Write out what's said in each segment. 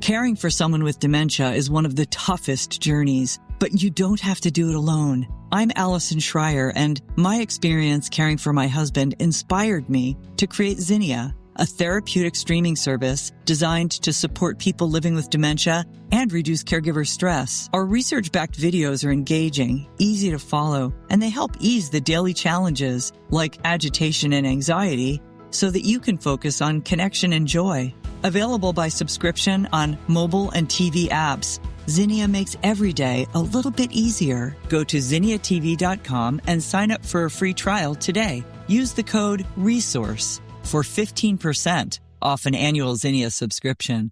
Caring for someone with dementia is one of the toughest journeys, but you don't have to do it alone. I'm Allison Schreier, and my experience caring for my husband inspired me to create Zinnia, a therapeutic streaming service designed to support people living with dementia and reduce caregiver stress. Our research-backed videos are engaging, easy to follow, and they help ease the daily challenges like agitation and anxiety so that you can focus on connection and joy. Available by subscription on mobile and TV apps, Zinnia makes every day a little bit easier. Go to zinniatv.com and sign up for a free trial today. Use the code RESOURCE for 15% off an annual Zinnia subscription.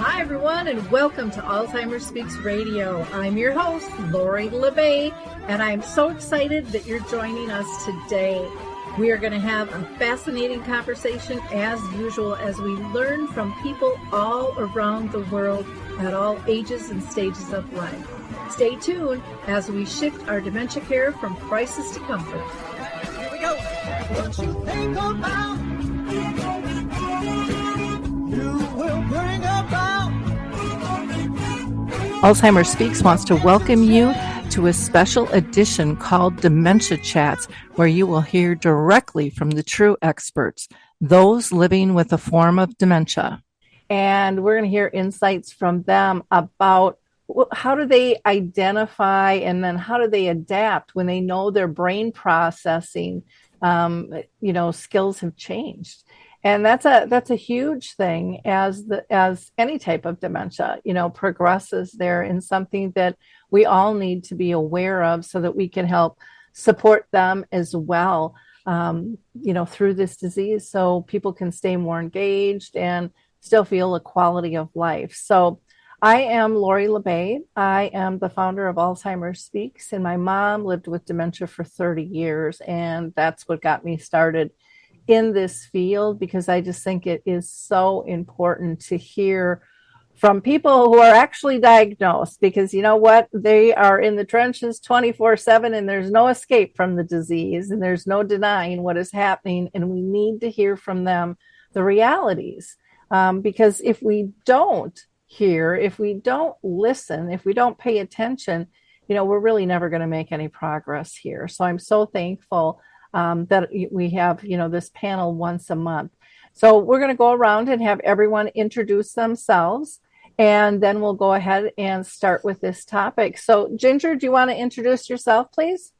Hi, everyone, and welcome to Alzheimer Speaks Radio. I'm your host, Lori LeBay, and I'm so excited that you're joining us today. We are going to have a fascinating conversation, as usual, as we learn from people all around the world at all ages and stages of life. Stay tuned as we shift our dementia care from crisis to comfort. Here we go. What you think about, you will bring about. Alzheimer Speaks wants to welcome you to a special edition called Dementia Chats, where you will hear directly from the true experts, those living with a form of dementia. And we're going to hear insights from them about how do they identify and then how do they adapt when they know their brain processing, skills have changed. And that's a huge thing as any type of dementia, progresses there in something that we all need to be aware of so that we can help support them as well, through this disease so people can stay more engaged and still feel a quality of life. So I am Lori LeBay. I am the founder of Alzheimer Speaks, and my mom lived with dementia for 30 years, and that's what got me started in this field, because I just think it is so important to hear from people who are actually diagnosed, because you know what? They are in the trenches 24/7 and there's no escape from the disease and there's no denying what is happening. And we need to hear from them the realities. Because if we don't hear, if we don't listen, if we don't pay attention, we're really never going to make any progress here. So I'm so thankful that we have, this panel once a month. So we're going to go around and have everyone introduce themselves, and then we'll go ahead and start with this topic. So Ginger, do you want to introduce yourself, please?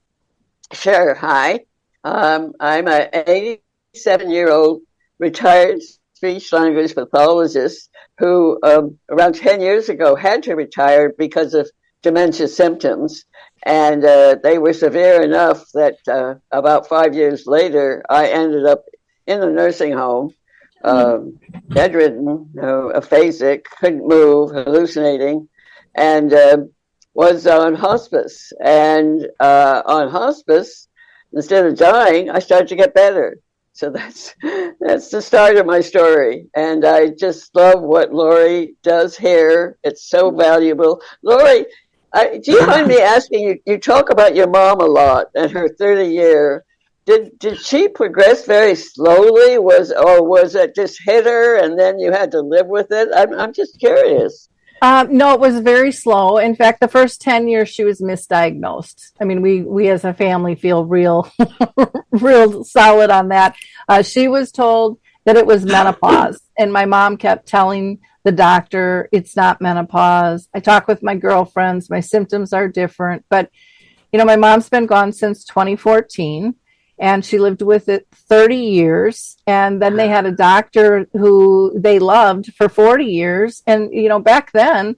Sure. Hi. I'm an 87-year-old retired speech language pathologist who around 10 years ago had to retire because of dementia symptoms. And they were severe enough that about 5 years later, I ended up in a nursing home, bedridden, aphasic, couldn't move, hallucinating, and was on hospice. And on hospice, instead of dying, I started to get better. So that's the start of my story. And I just love what Lori does here. It's so valuable. Lori, do you mind me asking you talk about your mom a lot and her 30-year. Did she progress very slowly? Or was it just hit her and then you had to live with it? I'm just curious. No, it was very slow. In fact, the first 10 years she was misdiagnosed. I mean, we as a family feel real solid on that. She was told that it was menopause, and my mom kept telling the doctor, it's not menopause. I talk with my girlfriends. My symptoms are different. But, my mom's been gone since 2014, and she lived with it 30 years. And then they had a doctor who they loved for 40 years. And, back then,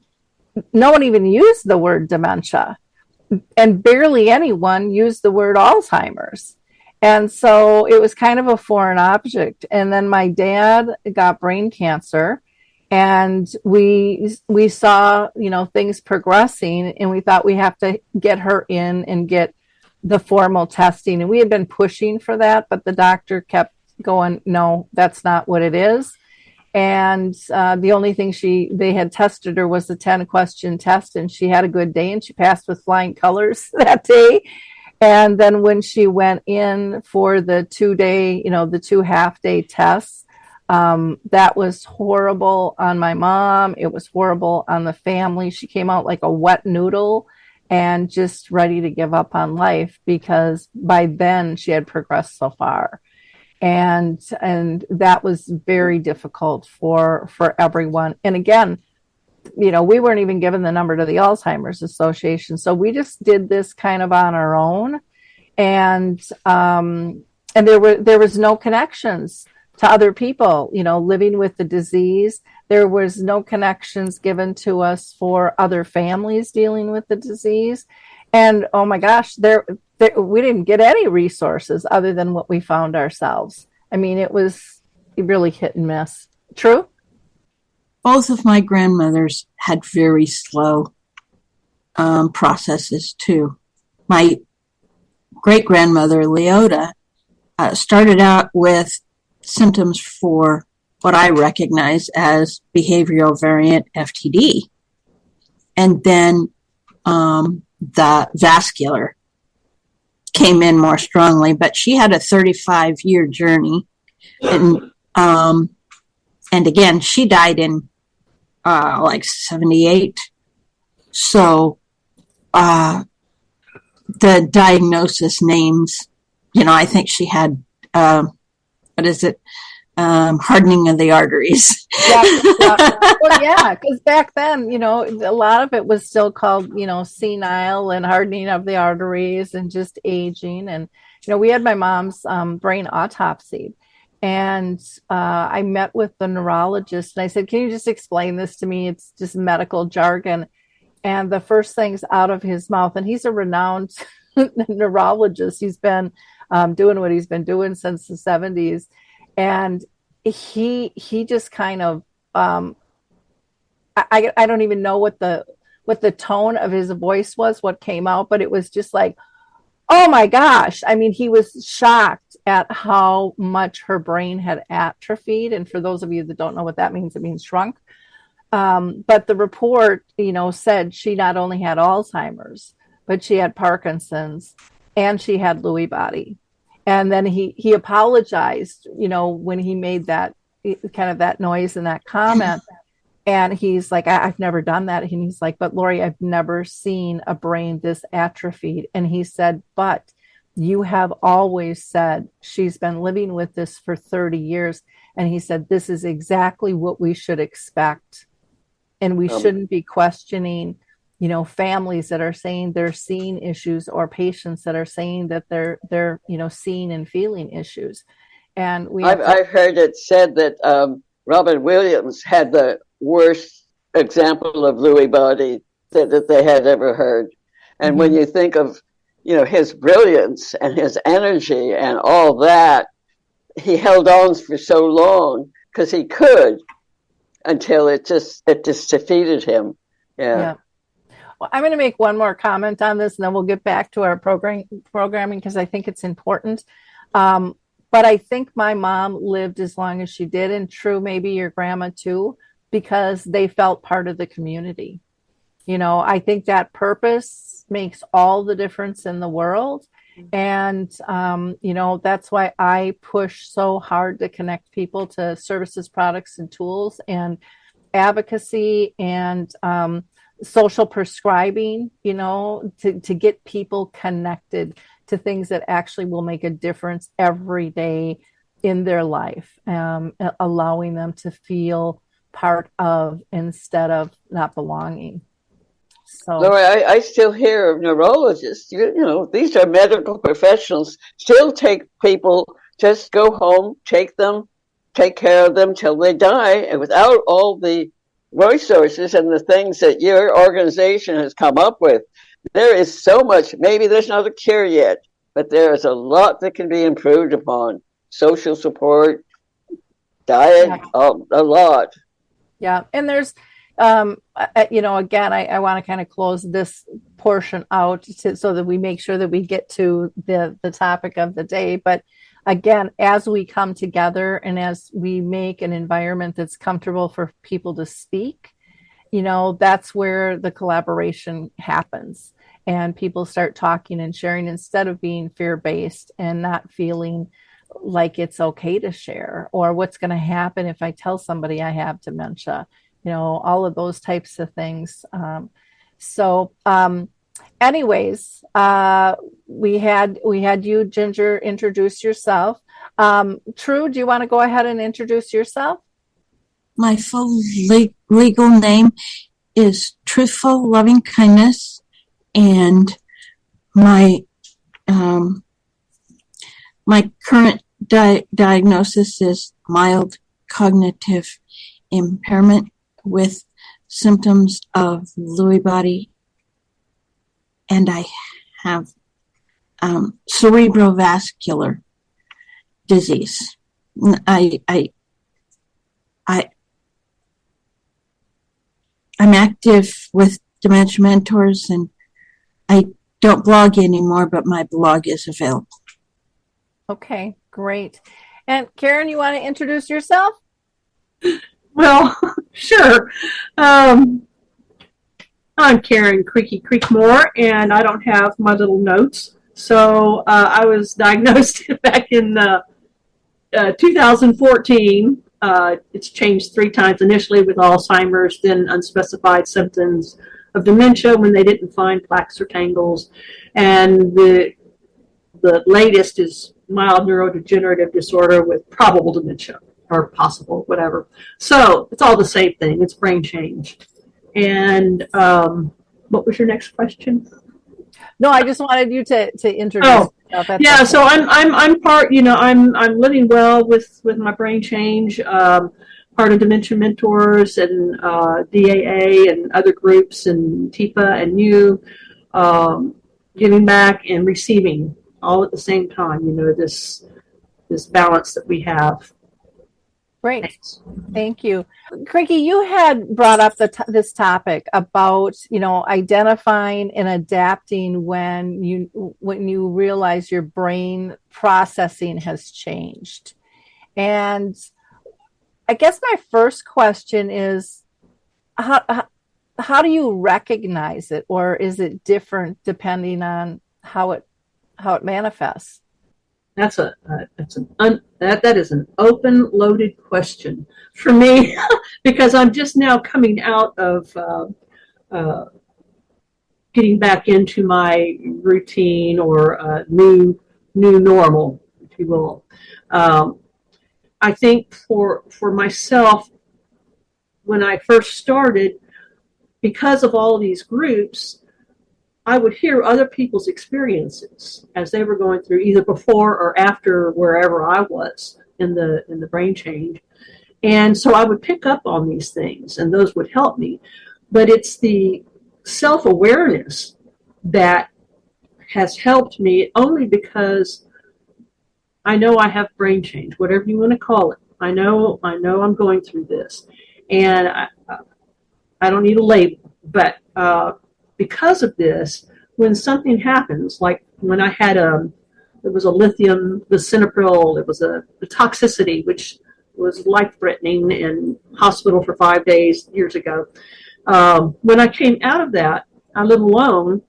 no one even used the word dementia. And barely anyone used the word Alzheimer's. And so it was kind of a foreign object. And then my dad got brain cancer. And we saw, things progressing, and we thought we have to get her in and get the formal testing. And we had been pushing for that, but the doctor kept going, no, that's not what it is. And the only thing they had tested her was the 10-question test, and she had a good day, and she passed with flying colors that day. And then when she went in for the 2-day, the 2 half-day tests, that was horrible on my mom. It was horrible on the family. She came out like a wet noodle and just ready to give up on life, because by then she had progressed so far. And that was very difficult for everyone. And again, we weren't even given the number to the Alzheimer's Association. So we just did this kind of on our own. And there was no connections to other people, living with the disease. There was no connections given to us for other families dealing with the disease. And oh my gosh, we didn't get any resources other than what we found ourselves. I mean, it was really hit and miss. True? Both of my grandmothers had very slow processes too. My great-grandmother, Leota, started out with symptoms for what I recognize as behavioral variant FTD. And then the vascular came in more strongly, but she had a 35-year journey. And again, she died in like 78. So the diagnosis names, I think she had, hardening of the arteries. Yeah. Well, yeah, because back then, a lot of it was still called, senile and hardening of the arteries and just aging. And, we had my mom's brain autopsy. And I met with the neurologist and I said, can you just explain this to me? It's just medical jargon. And the first things out of his mouth, and he's a renowned neurologist. He's been doing what he's been doing since the 70s. And he just kind of, I don't even know what the tone of his voice was, what came out, but it was just like, oh my gosh. I mean, he was shocked at how much her brain had atrophied. And for those of you that don't know what that means, it means shrunk. But the report, said she not only had Alzheimer's, but she had Parkinson's and she had Lewy body. And then he apologized, when he made that kind of that noise and that comment. And he's like, I've never done that. And he's like, but Lori, I've never seen a brain this atrophied. And he said, but you have always said she's been living with this for 30 years. And he said, this is exactly what we should expect. And we shouldn't be questioning, families that are saying they're seeing issues or patients that are saying that they're seeing and feeling issues. And I've heard it said that Robin Williams had the worst example of Lewy body that they had ever heard. And when you think of, his brilliance and his energy and all that, he held on for so long because he could until it just defeated him. Yeah. Well, I'm going to make one more comment on this and then we'll get back to our programming because I think it's important. But I think my mom lived as long as she did, and true, maybe your grandma too, because they felt part of the community. I think that purpose makes all the difference in the world. And, that's why I push so hard to connect people to services, products, and tools and advocacy and social prescribing, to get people connected to things that actually will make a difference every day in their life, allowing them to feel part of instead of not belonging. So, Laura, I still hear of neurologists, these are medical professionals, still take people, just go home, take care of them till they die, and without all the resources and the things that your organization has come up with, there is so much. Maybe there's not a cure yet, but there is a lot that can be improved upon. Social support, diet, a lot. Yeah. And there's, again, I want to kind of close this portion out so that we make sure that we get to the topic of the day. But again, as we come together and as we make an environment that's comfortable for people to speak, that's where the collaboration happens. And people start talking and sharing instead of being fear-based and not feeling like it's okay to share, or what's going to happen if I tell somebody I have dementia, all of those types of things. Anyways, we had you, Ginger, introduce yourself. True, do you want to go ahead and introduce yourself? My full legal name is Truthful Loving Kindness, and my current diagnosis is mild cognitive impairment with symptoms of Lewy body, and I have cerebrovascular disease. I'm active with Dementia Mentors, and I don't blog anymore, but my blog is available. Okay, great. And Karen, you want to introduce yourself? Well, sure. I'm Karen Creekmore, and I don't have my little notes. So I was diagnosed back in 2014. It's changed 3 times, initially with Alzheimer's, then unspecified symptoms of dementia when they didn't find plaques or tangles. And the latest is mild neurodegenerative disorder with probable dementia, or possible, whatever. So it's all the same thing. It's brain change. And what was your next question? No, I just wanted you to introduce yourself. Yeah. So I'm part. I'm living well with my brain change. Part of Dementia Mentors and DAA and other groups and TIPA and you, giving back and receiving all at the same time. This balance that we have. Great. Thanks. Thank you. Cricky, you had brought up this topic about, identifying and adapting when you realize your brain processing has changed. And I guess my first question is, how do you recognize it, or is it different depending on how it manifests? That is an open, loaded question for me because I'm just now coming out of getting back into my routine or new normal, if you will. I think for myself, when I first started, because of all of these groups, I would hear other people's experiences as they were going through, either before or after wherever I was in the brain change. And so I would pick up on these things, and those would help me. But it's the self-awareness that has helped me, only because I know I have brain change, whatever you want to call it. I know I'm going through this, and I don't need a label, but because of this, when something happens, like when I had it was a lithium lisinopril, it was a toxicity, which was life-threatening, in hospital for 5 days years ago. When I came out of that, I live alone.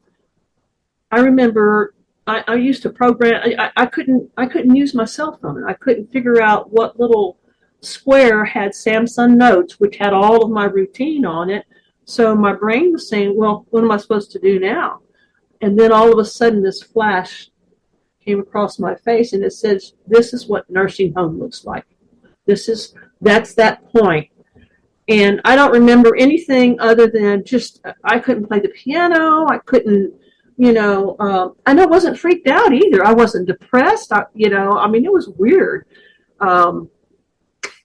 I remember I used to program. I couldn't use my cell phone. I couldn't figure out what little square had Samsung Notes, which had all of my routine on it. So my brain was saying, well, what am I supposed to do now? And then all of a sudden this flash came across my face, and it says, this is what nursing home looks like. That's that point. And I don't remember anything other than just, I couldn't play the piano. I couldn't, and I wasn't freaked out either. I wasn't depressed. It was weird.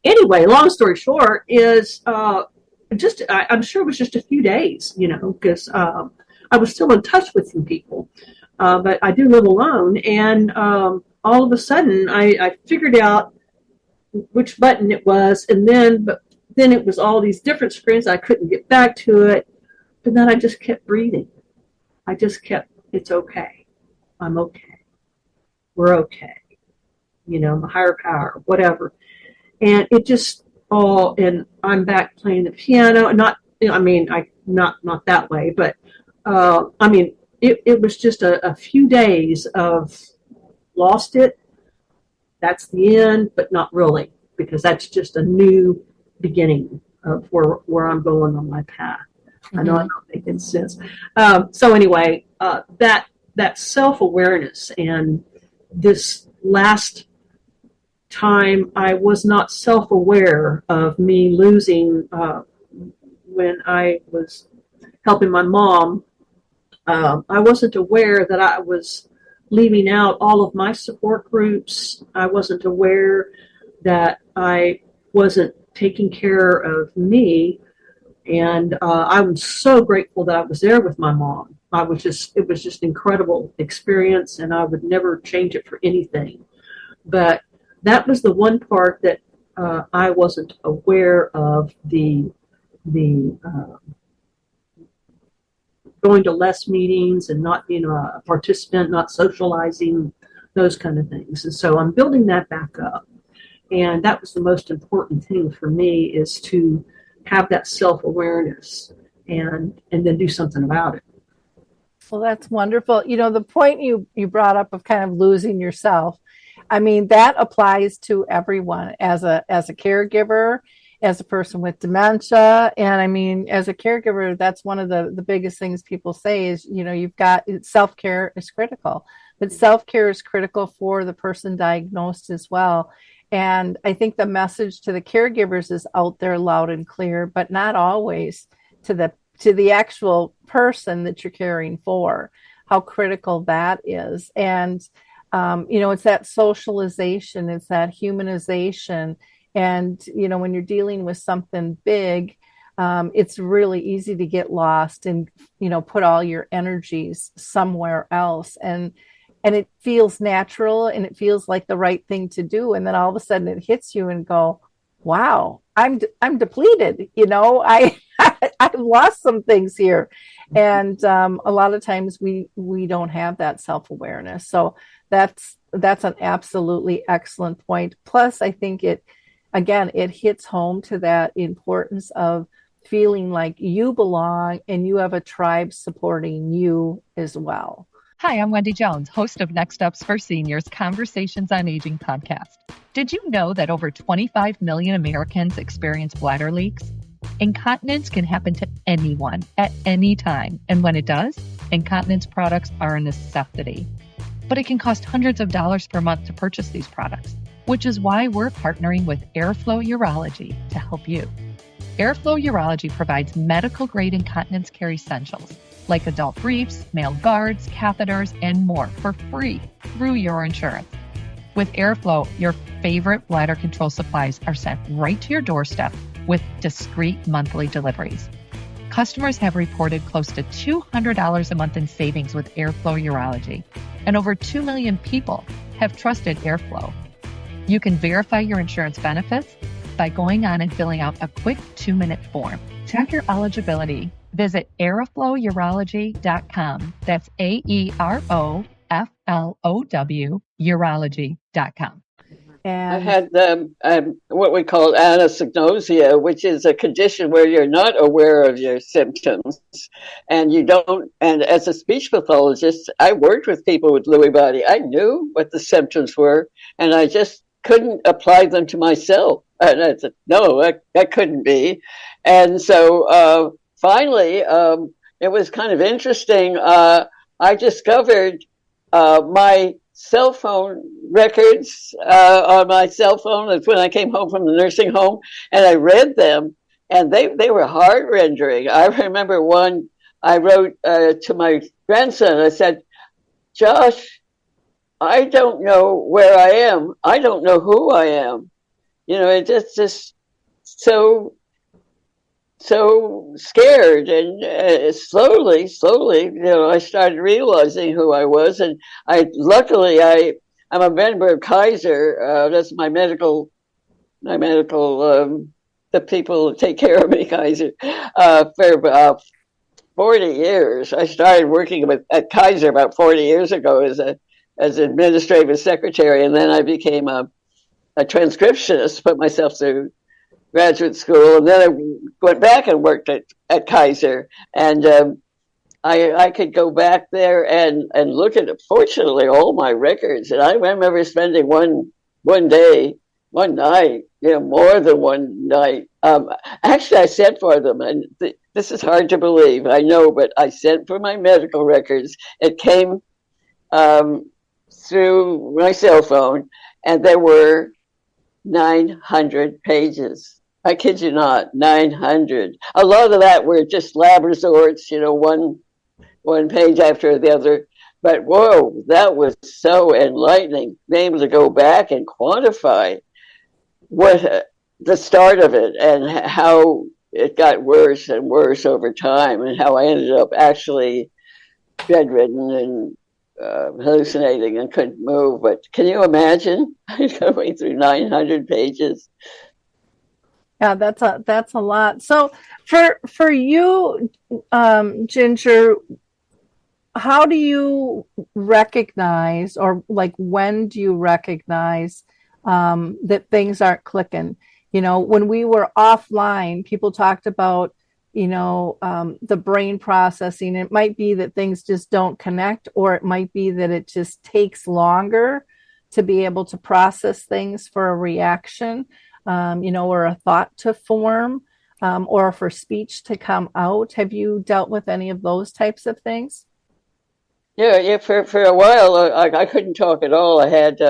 Anyway, long story short is, I'm sure it was just a few days, because I was still in touch with some people, but I do live alone, and all of a sudden I figured out which button it was, and then it was all these different screens. I couldn't get back to it, but then I just kept breathing. It's okay. I'm okay. We're okay. my higher power, whatever. And it just all, and I'm back playing the piano, not that way, but it was just a few days of lost it. That's the end, but not really, because that's just a new beginning of where I'm going on my path. Mm-hmm. I know I'm not making sense. So anyway, that self-awareness, and this last time I was not self-aware of me losing when I was helping my mom. I wasn't aware that I was leaving out all of my support groups. I wasn't aware that I wasn't taking care of me. And I'm so grateful that I was there with my mom. It was just incredible experience, and I would never change it for anything. But that was the one part that I wasn't aware of, the going to less meetings and not being a participant, not socializing, those kind of things. And so I'm building that back up. And that was the most important thing for me, is to have that self-awareness and then do something about it. Well, that's wonderful. The point you brought up of kind of losing yourself, I mean, that applies to everyone as a caregiver, as a person with dementia. And I mean, as a caregiver, that's one of the biggest things people say is, you've got self-care is critical, but self-care is critical for the person diagnosed as well. And I think the message to the caregivers is out there loud and clear, but not always to the actual person that you're caring for, how critical that is. And, it's that socialization, it's that humanization. And, when you're dealing with something big, it's really easy to get lost and, put all your energies somewhere else. And it feels natural and it feels like the right thing to do. And then all of a sudden it hits you and go, wow, I'm depleted. I've lost some things here. And a lot of times we don't have that self-awareness. So that's an absolutely excellent point. Plus, I think it hits home to that importance of feeling like you belong and you have a tribe supporting you as well. Hi, I'm Wendy Jones, host of Next Steps for Seniors Conversations on Aging podcast. Did you know that over 25 million Americans experience bladder leaks? Incontinence can happen to anyone at any time, and when it does, incontinence products are a necessity. But it can cost hundreds of dollars per month to purchase these products, which is why we're partnering with Airflow Urology to help you. Airflow Urology provides medical-grade incontinence care essentials like adult briefs, male guards, catheters, and more for free through your insurance. With Airflow, your favorite bladder control supplies are sent right to your doorstep with discreet monthly deliveries. Customers have reported close to $200 a month in savings with Airflow Urology, and over 2 million people have trusted Airflow. You can verify your insurance benefits by going on and filling out a quick 2-minute form. Check your eligibility. Visit airflowurology.com. That's AEROFLOW urology.com. And I had what we call anosognosia, which is a condition where you're not aware of your symptoms, and you don't. And as a speech pathologist, I worked with people with Lewy body. I knew what the symptoms were, and I just couldn't apply them to myself. And I said, no, that couldn't be. And so finally, it was kind of interesting. I discovered my cell phone records on my cell phone. That's when I came home from the nursing home, and I read them, and they were heart-rendering. I remember one I wrote to my grandson. I said, Josh, I don't know where I am. I don't know who I am. It just so scared, and slowly, I started realizing who I was, and luckily I'm a member of Kaiser. That's my medical, the people who take care of me, Kaiser, for about 40 years. I started working at Kaiser about 40 years ago as a as administrative secretary, and then I became a transcriptionist, put myself through graduate school, and then I went back and worked at Kaiser, and I could go back there and look at, fortunately, all my records, and I remember spending one night, more than one night. Actually, I sent for them, and this is hard to believe, I know, but I sent for my medical records. It came through my cell phone, and there were 900 pages. I kid you not, 900. A lot of that were just lab resorts, one page after the other. But whoa, that was so enlightening, being able to go back and quantify what the start of it and how it got worse and worse over time, and how I ended up actually bedridden and hallucinating and couldn't move. But can you imagine going through 900 pages? Yeah, that's a lot. So for you, Ginger, how do you recognize, or like when do you recognize that things aren't clicking? When we were offline, people talked about the brain processing. It might be that things just don't connect, or it might be that it just takes longer to be able to process things for a reaction, or a thought to form, or for speech to come out. Have you dealt with any of those types of things? Yeah. For a while, I couldn't talk at all. I had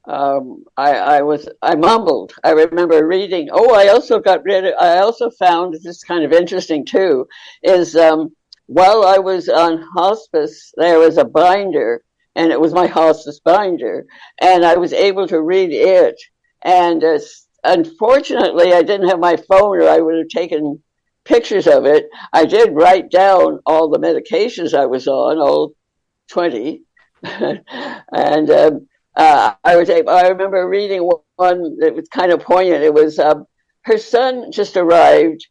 I mumbled. I remember reading. Oh, I also found this is kind of interesting too, is while I was on hospice, there was a binder, and it was my hospice binder, and I was able to read it. And unfortunately, I didn't have my phone, or I would have taken pictures of it. I did write down all the medications I was on, all 20, and I remember reading one that was kind of poignant. It was her son just arrived,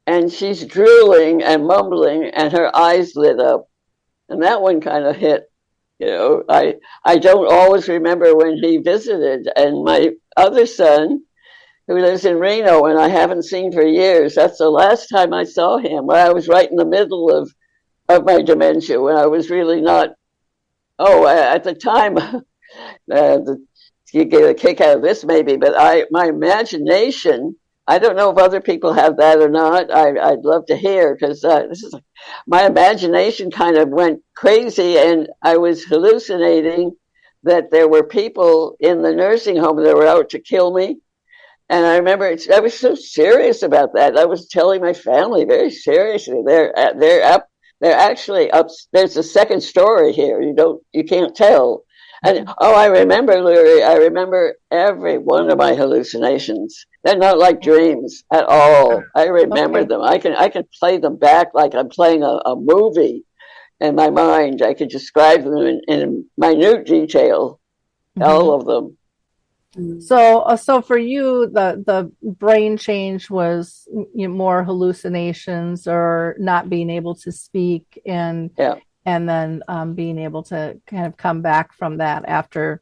and she's drooling and mumbling, and her eyes lit up, and that one kind of hit. I don't always remember when he visited, and my other son, who lives in Reno and I haven't seen for years, that's the last time I saw him, when I was right in the middle of my dementia, when I was really not. At the time. You get a kick out of this maybe, but my imagination, I don't know if other people have that or not. I'd love to hear, because my imagination kind of went crazy, and I was hallucinating that there were people in the nursing home that were out to kill me. And I remember I was so serious about that. I was telling my family very seriously. They're actually up. There's a second story here. You can't tell. And I remember, Larry, I remember every one of my hallucinations. They're not like dreams at all. I remember them. I can play them back like I'm playing a movie in my mind. I could describe them in minute detail, all of them. So for you, the brain change was more hallucinations, or not being able to speak, and then being able to kind of come back from that after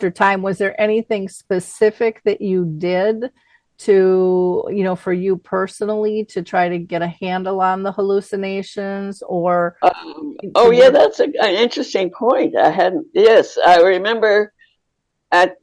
time. Was there anything specific that you did to, for you personally, to try to get a handle on the hallucinations, or? That's an interesting point. I remember at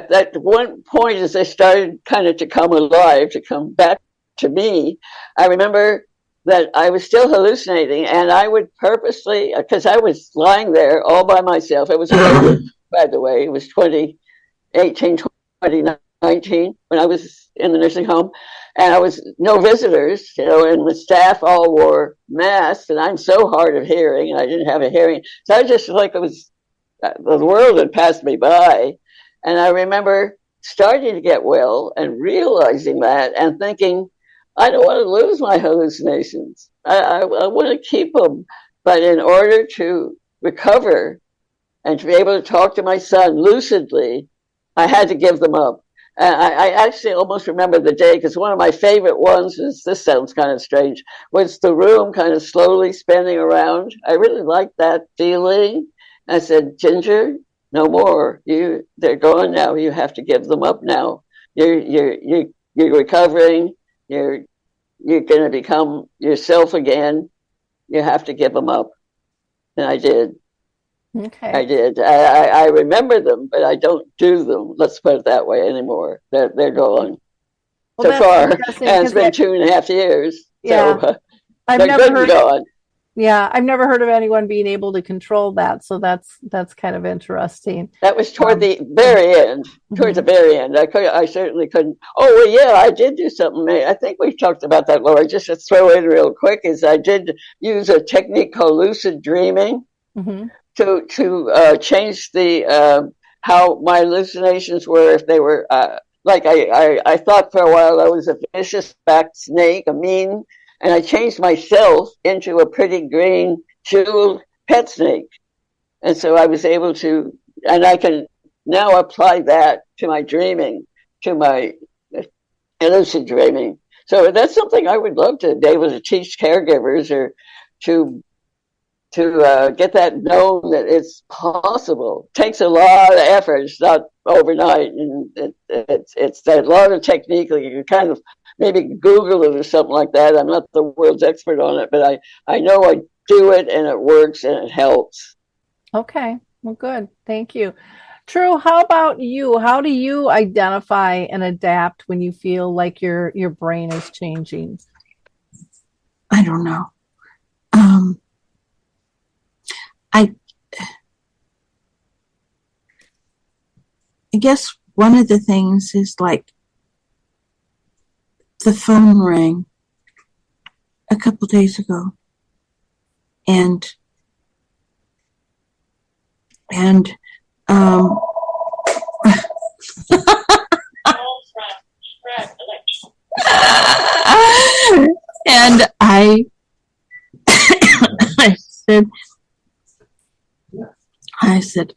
that one point, as they started kind of to come alive, to come back to me, I remember that I was still hallucinating, and I would purposely, because I was lying there all by myself. It was, by the way, it was 2018, 2019 when I was in the nursing home, and I was no visitors, and the staff all wore masks, and I'm so hard of hearing, and I didn't have a hearing. So I just like it was, the world had passed me by. And I remember starting to get well and realizing that, and thinking, I don't want to lose my hallucinations. I want to keep them. But in order to recover and to be able to talk to my son lucidly, I had to give them up. And I actually almost remember the day, because one of my favorite ones is, this sounds kind of strange, was the room kind of slowly spinning around. I really liked that feeling. I said, Ginger, no more. They're gone now. You have to give them up now. You're recovering. You're going to become yourself again. You have to give them up. And I did. Okay. I did. I remember them, but I don't do them. Let's put it that way anymore. They're gone. Well, So far, and it's been 2.5 years. Yeah. So I've they're never good heard. and gone. Yeah, I've never heard of anyone being able to control that. So that's kind of interesting. That was toward the very end. Towards the Mhm. very end, I certainly couldn't. Oh well, yeah, I did do something. I think we talked about that, Laura. Just to throw in real quick, is I did use a technique called lucid dreaming Mhm. to change the how my hallucinations were. If they were like I thought for a while I was a vicious backed snake, a mean, and I changed myself into a pretty green jeweled pet snake. And so I was able to, and I can now apply that to my dreaming, to my lucid dreaming. So that's something I would love to be able to teach caregivers, or to get that known that it's possible. It takes a lot of effort. It's not overnight, and it's a lot of technique. Like you can kind of maybe Google it or something like that. I'm not the world's expert on it, but I know I do it, and it works, and it helps. Okay. Well, good. Thank you. True. How about you? How do you identify and adapt when you feel like your brain is changing? I don't know. I guess one of the things is like the phone rang a couple days ago, and and I said, I said,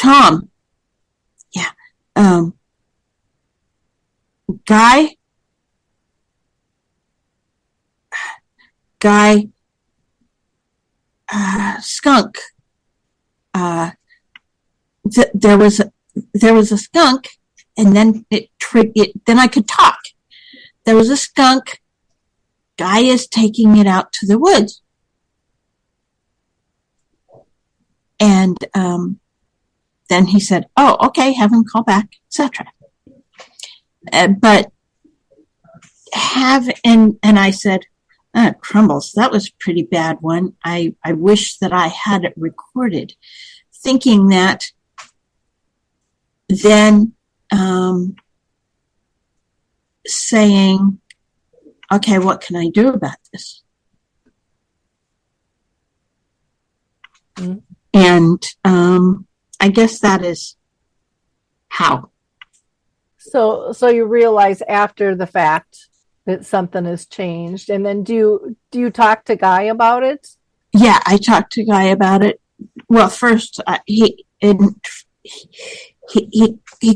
Tom, yeah, Guy, skunk. There was a skunk, and then then I could talk. There was a skunk. Guy is taking it out to the woods. And then he said, oh, okay, have him call back, etc. But and I said, Crumbles, that was a pretty bad one. I wish that I had it recorded, thinking that then saying, okay, what can I do about this? Mm-hmm. And I guess that is how. So you realize after the fact that something has changed, and then do you talk to Guy about it? Yeah, I talked to Guy about it. Well, first he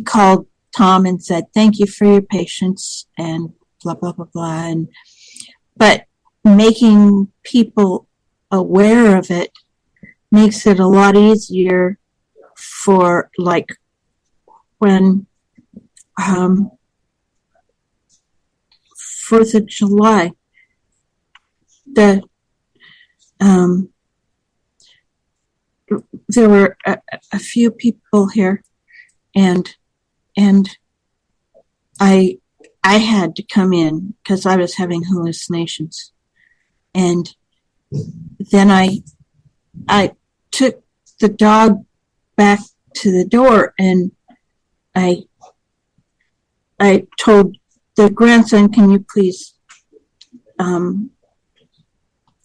called Tom and said, "Thank you for your patience," and blah blah blah blah. But making people aware of it makes it a lot easier for, like, when 4th of July, there were a few people here, and I had to come in because I was having hallucinations, and then I took the dog back to the door, and I told the grandson, "Can you please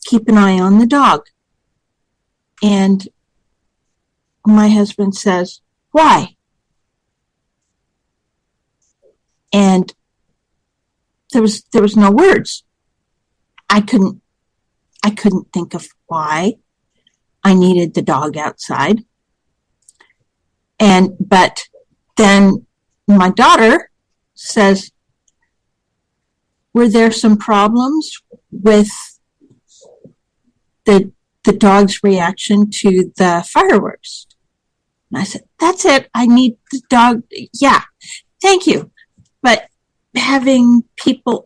keep an eye on the dog?" And my husband says, "Why?" And there was no words. I couldn't think of why I needed the dog outside. But then my daughter says, were there some problems with the dog's reaction to the fireworks? And I said, that's it. I need the dog. Yeah, thank you. But having people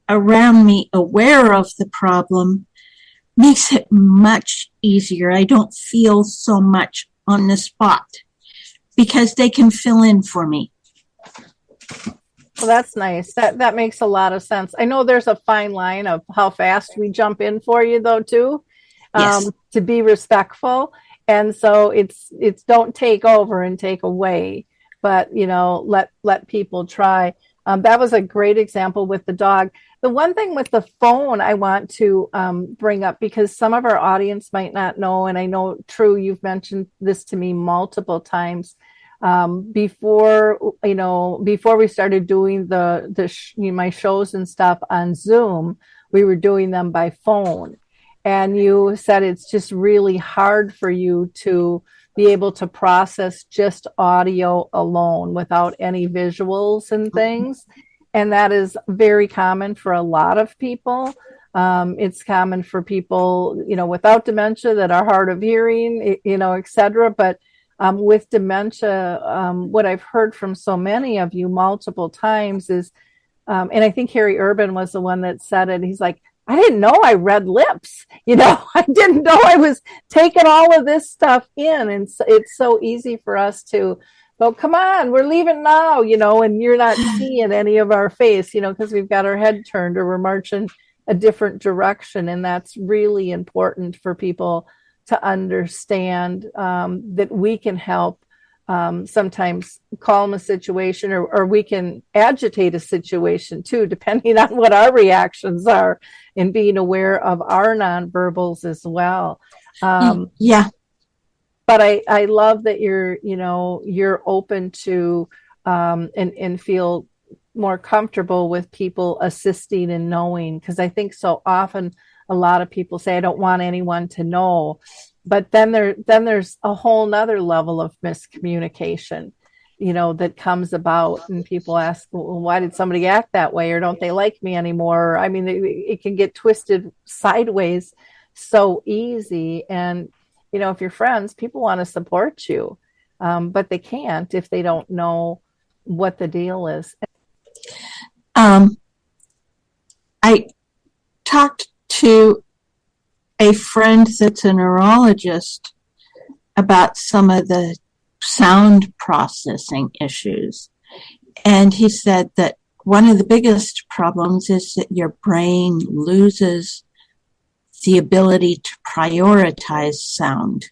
around me aware of the problem makes it much easier. I don't feel so much on the spot because they can fill in for me. Well, that's nice. That makes a lot of sense. I know there's a fine line of how fast we jump in for you, though, too, Yes. to be respectful. And so it's don't take over and take away, but let people try. That was a great example with the dog. The one thing with the phone I want to bring up, because some of our audience might not know, and I know, True, you've mentioned this to me multiple times. Before we started doing my shows and stuff on Zoom, we were doing them by phone. And you said it's just really hard for you to be able to process just audio alone without any visuals and things. And that is very common for a lot of people. It's common for people, without dementia that are hard of hearing, et cetera. But with dementia, what I've heard from so many of you multiple times is, and I think Harry Urban was the one that said it. He's like, I didn't know I read lips. I didn't know I was taking all of this stuff in. And it's so easy for us to go, come on, we're leaving now, and you're not seeing any of our face, because we've got our head turned or we're marching a different direction. And that's really important for people to understand, that we can help sometimes calm a situation, or we can agitate a situation too, depending on what our reactions are, and being aware of our nonverbals as well. Yeah. But I love that you're open to and feel more comfortable with people assisting and knowing, because I think so often a lot of people say, I don't want anyone to know. But then there's a whole nother level of miscommunication, that comes about, and people ask, well, why did somebody act that way? Or don't they like me anymore? I mean, it can get twisted sideways so easy. And, if you're friends, people want to support you, but they can't if they don't know what the deal is. I talked to a friend that's a neurologist about some of the sound processing issues. And he said that one of the biggest problems is that your brain loses the ability to prioritize sound.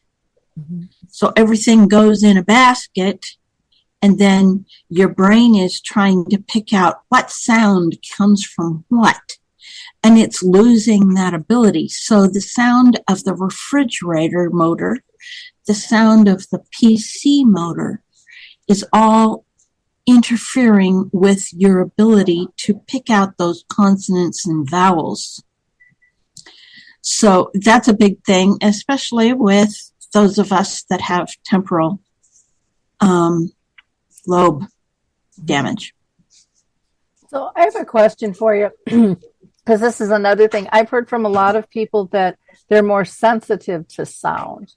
Mm-hmm. So everything goes in a basket, and then your brain is trying to pick out what sound comes from what. And it's losing that ability. So the sound of the refrigerator motor, the sound of the PC motor is all interfering with your ability to pick out those consonants and vowels. So that's a big thing, especially with those of us that have temporal lobe damage. So I have a question for you, because this is another thing. I've heard from a lot of people that they're more sensitive to sound.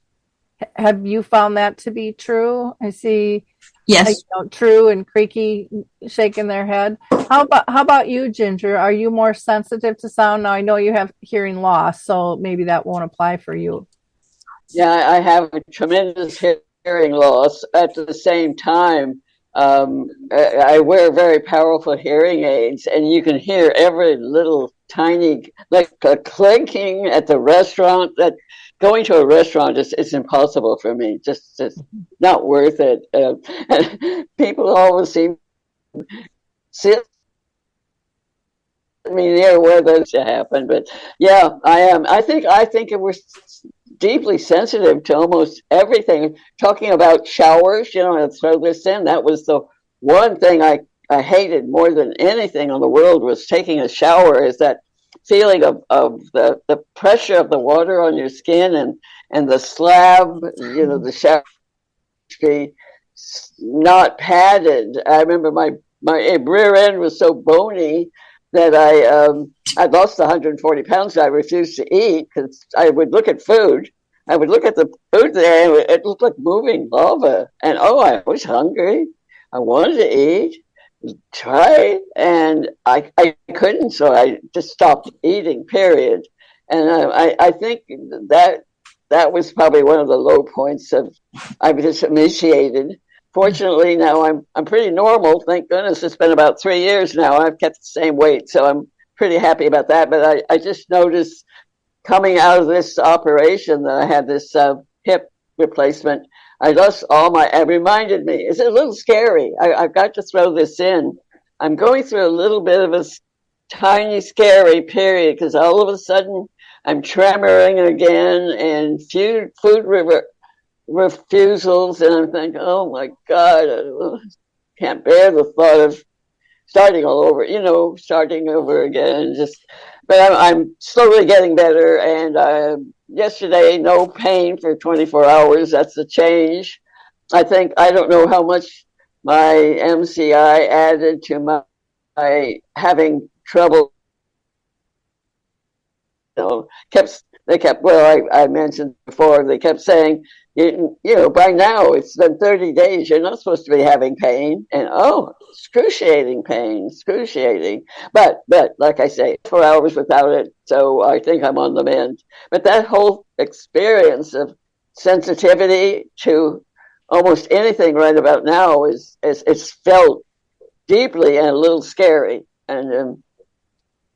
Have you found that to be true? I see. Yes. True and Creaky shaking their head. How about you, Ginger? Are you more sensitive to sound? Now, I know you have hearing loss, so maybe that won't apply for you. Yeah, I have a tremendous hearing loss. At the same time, I wear very powerful hearing aids, and you can hear every little tiny, like a clinking at the restaurant. That going to a restaurant it's impossible for me. Just not worth it. People always seem to sit me near where that's to happen. But yeah, I am. I think we're deeply sensitive to almost everything. Talking about showers, throw this in. That was the one thing I hated more than anything in the world, was taking a shower. Is that feeling of the pressure of the water on your skin and the slab, the shower be not padded. I remember my rear end was so bony that I lost 140 pounds. I refused to eat because I would look at food. I would look at the food there, and it looked like moving lava. And I was hungry. I wanted to eat, try, and I couldn't, so I just stopped eating, period. And I think that was probably one of the low points of I was emaciated. Fortunately, now I'm pretty normal. Thank goodness. It's been about 3 years now. I've kept the same weight, so I'm pretty happy about that. But I just noticed coming out of this operation that I had this hip replacement, I lost it reminded me, it's a little scary. I've got to throw this in. I'm going through a little bit of a tiny scary period because all of a sudden I'm tremoring again and food refusals, and I'm thinking, oh my God, I can't bear the thought of starting over again. But I'm slowly getting better, and yesterday, no pain for 24 hours. That's a change. I don't know how much my MCI added to my having trouble. I mentioned before, they kept saying, by now it's been 30 days, you're not supposed to be having pain. And excruciating pain, excruciating. But like I say, 4 hours without it, so I think I'm on the mend. But that whole experience of sensitivity to almost anything right about now it's felt deeply and a little scary. And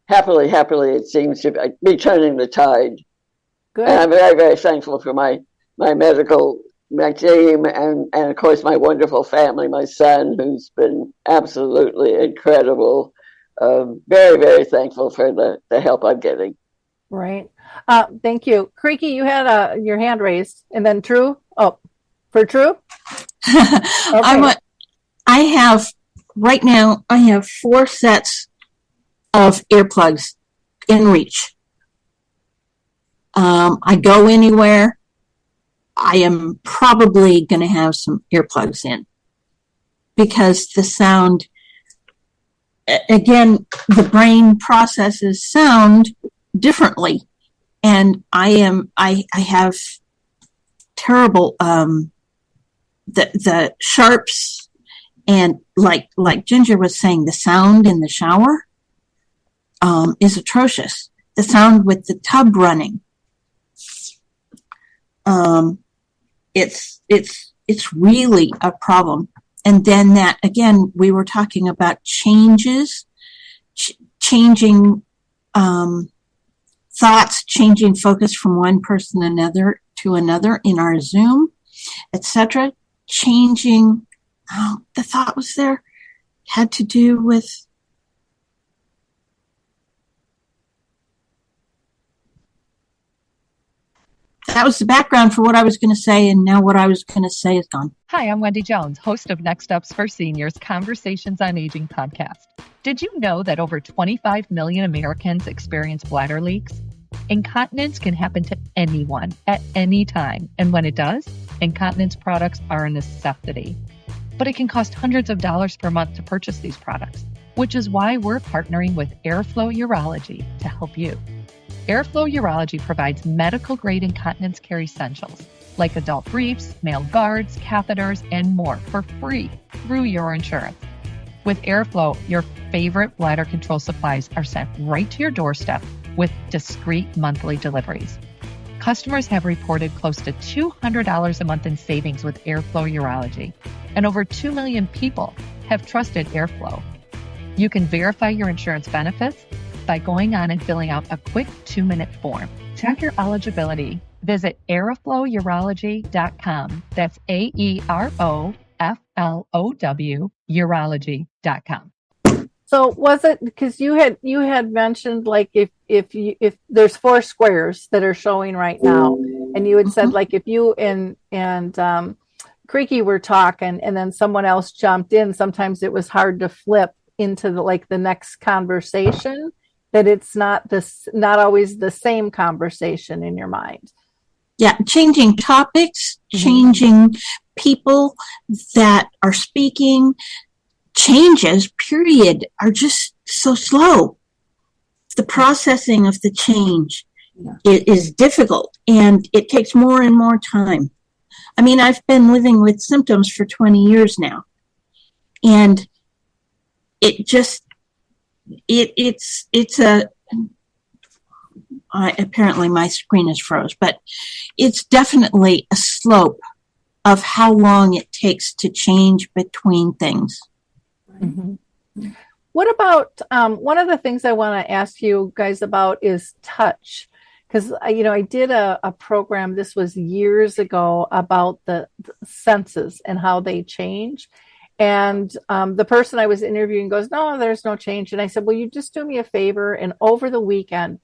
happily, it seems to be turning the tide. Good. And I'm very, very thankful for my team, and of course my wonderful family, my son, who's been absolutely incredible. Very, very thankful for the help I'm getting. Right. Thank you. Creaky, you had your hand raised. And then True? Oh, for True? Okay. Right now, I have 4 sets of earplugs in reach. I go anywhere, I am probably going to have some earplugs in because the sound, again, the brain processes sound differently. And I have terrible, the sharps, and like Ginger was saying, the sound in the shower, is atrocious. The sound with the tub running. It's really a problem. And then that, again, we were talking about changes, changing thoughts, changing focus from one person to another in our Zoom, etc. Changing, the thought was there, had to do with that was the background for what I was going to say, and now what I was going to say is gone. Hi, I'm Wendy Jones, host of Next Steps for Seniors Conversations on Aging podcast. Did you know that over 25 million Americans experience bladder leaks? Incontinence can happen to anyone at any time, and when it does, incontinence products are a necessity. But it can cost hundreds of dollars per month to purchase these products, which is why we're partnering with Airflow Urology to help you. Airflow Urology provides medical-grade incontinence care essentials like adult briefs, male guards, catheters, and more for free through your insurance. With Airflow, your favorite bladder control supplies are sent right to your doorstep with discreet monthly deliveries. Customers have reported close to $200 a month in savings with Airflow Urology, and over 2 million people have trusted Airflow. You can verify your insurance benefits by going on and filling out a quick 2-minute form. Check your eligibility. Visit airflowurology.com. That's AEROFLOW urology.com. So was it because you had mentioned like if there's 4 squares that are showing right now, and you had said like if you and Creaky were talking and then someone else jumped in, sometimes it was hard to flip into the next conversation, that it's not always the same conversation in your mind. Yeah, changing topics, changing people that are speaking, changes, period, are just so slow. the processing of the change is difficult, and it takes more and more time. I mean, I've been living with symptoms for 20 years now, and apparently my screen is froze, but it's definitely a slope of how long it takes to change between things. Mm-hmm. What about, one of the things I want to ask you guys about is touch. Because, I did a program, this was years ago, about the senses and how they change. And the person I was interviewing goes, no, there's no change. And I said, well, you just do me a favor. And over the weekend,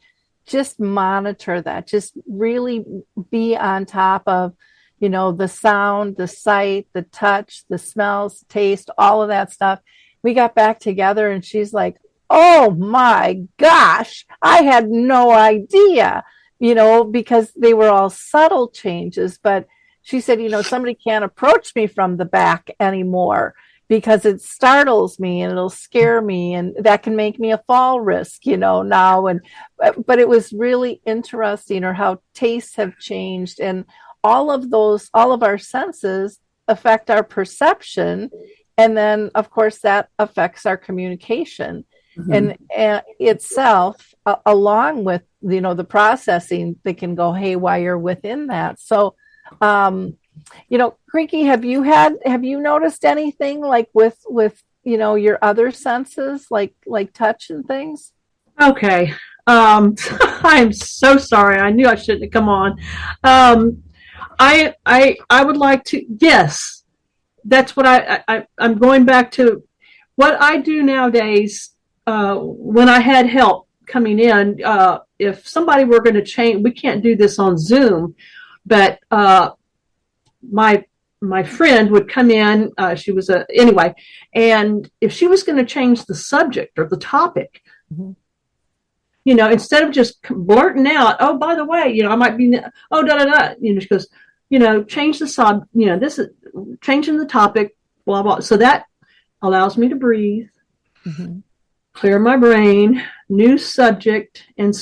just monitor that. Just really be on top of, the sound, the sight, the touch, the smells, taste, all of that stuff. We got back together and she's like, oh my gosh, I had no idea, because they were all subtle changes. But she said, somebody can't approach me from the back anymore because it startles me and it'll scare me, and that can make me a fall risk, now. But it was really interesting, or how tastes have changed, and all of our senses affect our perception. And then, of course, that affects our communication. Mm-hmm. And itself, along with, the processing that can go haywire within that. So, Creaky, have you noticed anything like with your other senses, like touch and things? Okay. I'm so sorry. I knew I shouldn't have come on. I would like to, yes, that's what I'm going back to what I do nowadays. When I had help coming in, if somebody were going to change, we can't do this on Zoom, but my friend would come in. She was anyway, and if she was going to change the subject or the topic, mm-hmm. Instead of just blurting out, oh, by the way, I might be, oh, da da da, she goes, change the sub, this is changing the topic, blah blah. So that allows me to breathe. Mm-hmm. Clear my brain, new subject, and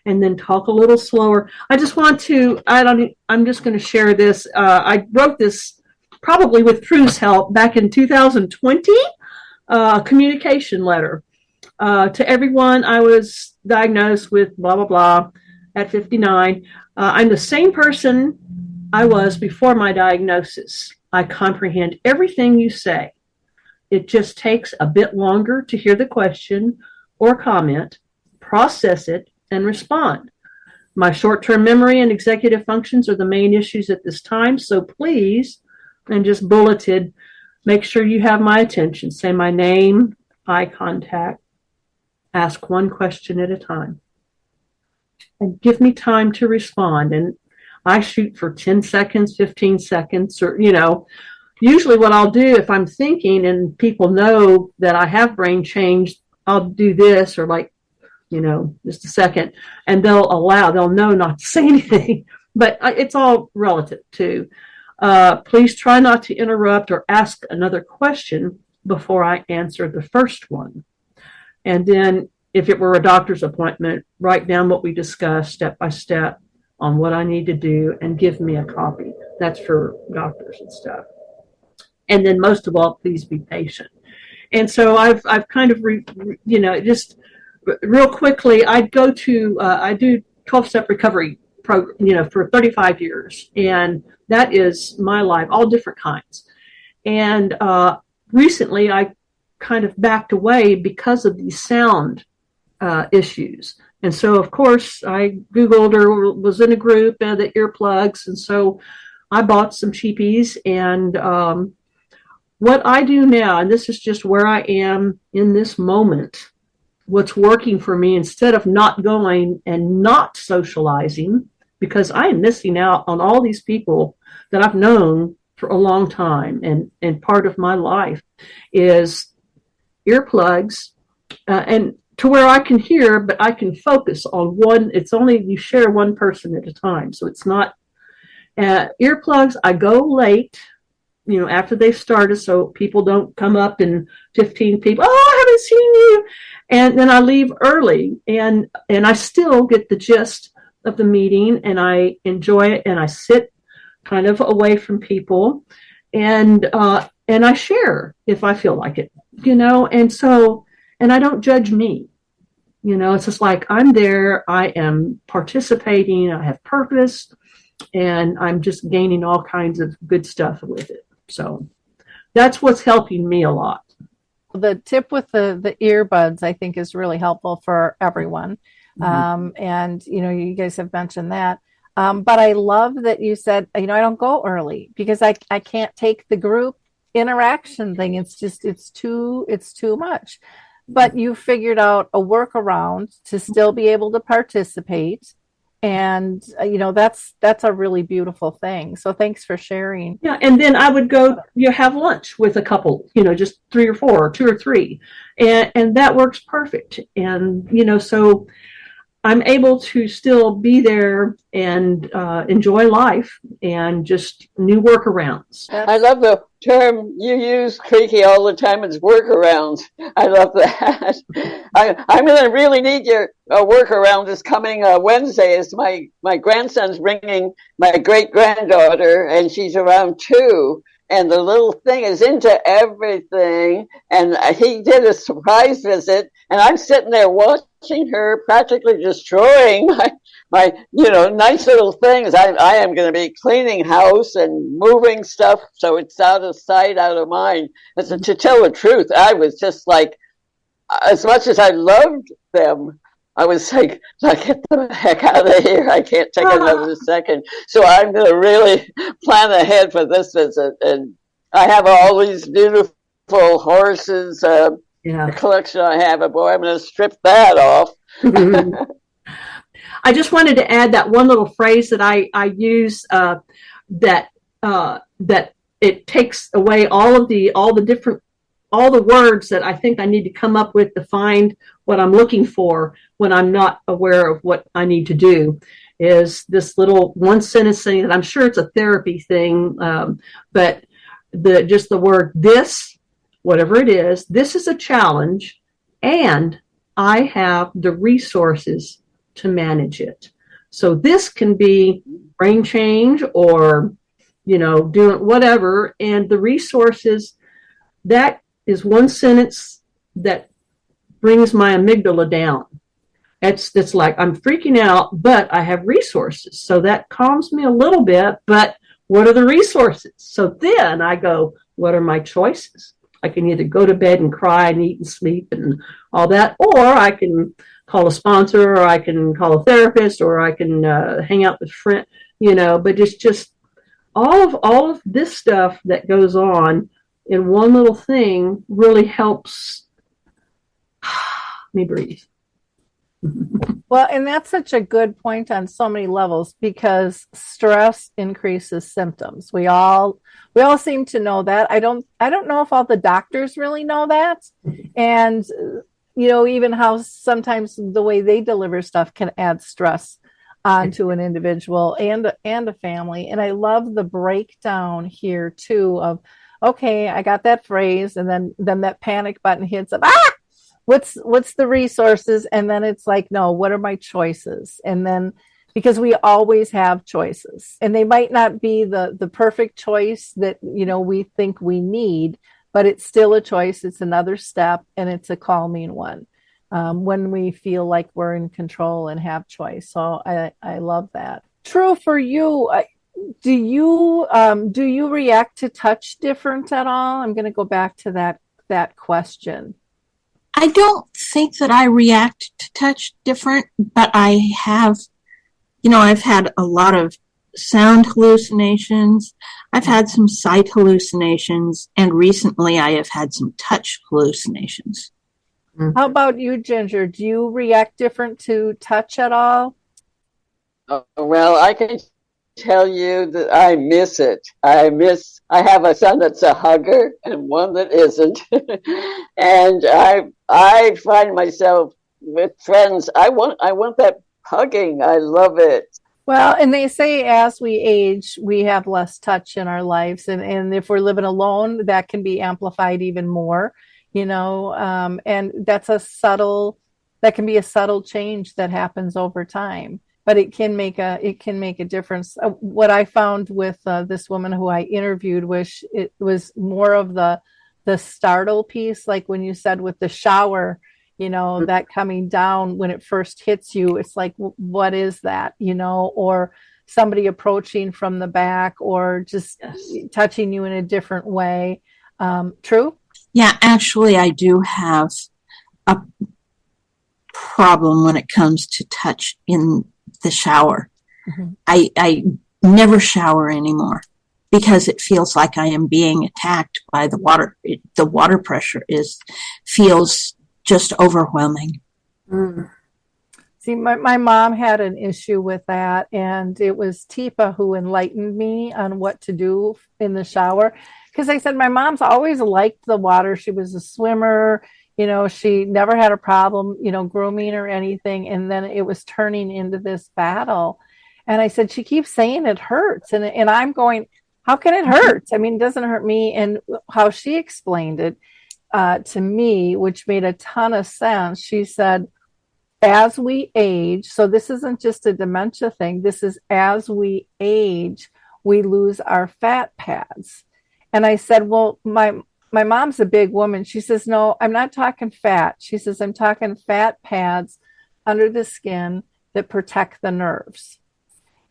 then talk a little slower. I just want to, I'm just going to share this. I wrote this probably with Prue's help back in 2020, a communication letter to everyone. I was diagnosed with blah, blah, blah at 59. I'm the same person I was before my diagnosis. I comprehend everything you say. It just takes a bit longer to hear the question or comment, process it, and respond. My short-term memory and executive functions are the main issues at this time, so please, and just bulleted, make sure you have my attention. Say my name, eye contact, ask one question at a time, and give me time to respond. And I shoot for 10 seconds, 15 seconds, or, usually what I'll do if I'm thinking and people know that I have brain change, I'll do this, or like, just a second, and they'll know not to say anything, but it's all relative too. Please try not to interrupt or ask another question before I answer the first one. And then if it were a doctor's appointment, write down what we discussed step by step on what I need to do and give me a copy. That's for doctors and stuff. And then most of all, please be patient. And so I've kind of, just real quickly, I do 12-step recovery program, for 35 years. And that is my life, all different kinds. And recently I kind of backed away because of these sound issues. And so, of course, I Googled or was in a group, the earplugs. And so I bought some cheapies, and what I do now, and this is just where I am in this moment, what's working for me, instead of not going and not socializing, because I am missing out on all these people that I've known for a long time, and part of my life is earplugs, and to where I can hear, but I can focus on one. It's only, you share one person at a time, so it's not earplugs. I go late, after they've started, so people don't come up and 15 people, oh, I haven't haven't seen you. And then I leave early, and I still get the gist of the meeting, and I enjoy it, and I sit kind of away from people, and I share if I feel like it, and I don't judge me. It's just like I'm there, I am participating, I have purpose, and I'm just gaining all kinds of good stuff with it. So that's what's helping me a lot. The tip with the earbuds, I think, is really helpful for everyone. And, you guys have mentioned that. But I love that you said, I don't go early because I can't take the group interaction thing. It's too much. But you figured out a workaround to still be able to participate. And, that's a really beautiful thing. So thanks for sharing. Yeah. And then I would go, have lunch with a couple, just 3 or 4 or 2 or 3. And that works perfect. And, so I'm able to still be there and enjoy life and just new workarounds. I love the term you use, Creaky, all the time. It's workarounds. I love that. I'm going to really need your workaround this coming Wednesday. Is my grandson's bringing my great-granddaughter, and she's around 2. And the little thing is into everything. And he did a surprise visit, and I'm sitting there watching her practically destroying my nice little things. I am going to be cleaning house and moving stuff so it's out of sight, out of mind. And so, to tell the truth, I was just like, as much as I loved them, I was like, get the heck out of here. I can't take another second. So I'm going to really plan ahead for this visit. And I have all these beautiful horses, the collection I have. But boy, I'm going to strip that off. I just wanted to add that one little phrase that I use that it takes away all the words that I think I need to come up with to find what I'm looking for when I'm not aware of what I need to do, is this little one sentence thing that I'm sure it's a therapy thing, but the word this, whatever it is, this is a challenge, and I have the resources to manage it. So this can be brain change or, doing whatever, and the resources, that is one sentence that brings my amygdala down. It's like I'm freaking out, but I have resources. So that calms me a little bit, but what are the resources? So then I go, what are my choices? I can either go to bed and cry and eat and sleep and all that, or I can call a sponsor, or I can call a therapist, or I can hang out with friends, but it's just all of this stuff that goes on in one little thing really helps me breathe. Well, and that's such a good point on so many levels, because stress increases symptoms. We all seem to know that. I don't know if all the doctors really know that. And even how sometimes the way they deliver stuff can add stress onto an individual and a family. And I love the breakdown here too of, okay, I got that phrase, and then that panic button hits up. What's the resources? And then it's like, no, what are my choices? And then, because we always have choices, and they might not be the perfect choice that, we think we need, but it's still a choice. It's another step, and it's a calming one when we feel like we're in control and have choice. So I love that. True for you. Do you react to touch different at all? I'm going to go back to that question. I don't think that I react to touch different, but I have, I've had a lot of sound hallucinations. I've had some sight hallucinations, and recently I have had some touch hallucinations. How about you, Ginger? Do you react different to touch at all? Well, I can tell you that I miss it. I have a son that's a hugger and one that isn't. And I find myself with friends, I want that hugging. I love it. Well, and they say as we age, we have less touch in our lives. And if we're living alone, that can be amplified even more. and that can be a subtle change that happens over time, but it can make a difference. What I found with this woman who I interviewed was it was more of the startle piece, like when you said with the shower, that coming down when it first hits you, it's like, what is that, or somebody approaching from the back, or just touching you in a different way. True? Yeah, actually, I do have a problem when it comes to touch in the shower. Mm-hmm. I never shower anymore because it feels like I am being attacked by the water. The water pressure feels just overwhelming. Mm. See, my mom had an issue with that, and it was Tipa who enlightened me on what to do in the shower. Because I said, my mom's always liked the water. She was a swimmer. She never had a problem, grooming or anything. And then it was turning into this battle. And I said, she keeps saying it hurts. And I'm going, how can it hurt? I mean, it doesn't hurt me. And how she explained it to me, which made a ton of sense. She said, as we age, so this isn't just a dementia thing, this is as we age, we lose our fat pads. And I said, well, my mom's a big woman. She says, no, I'm not talking fat. She says, I'm talking fat pads under the skin that protect the nerves.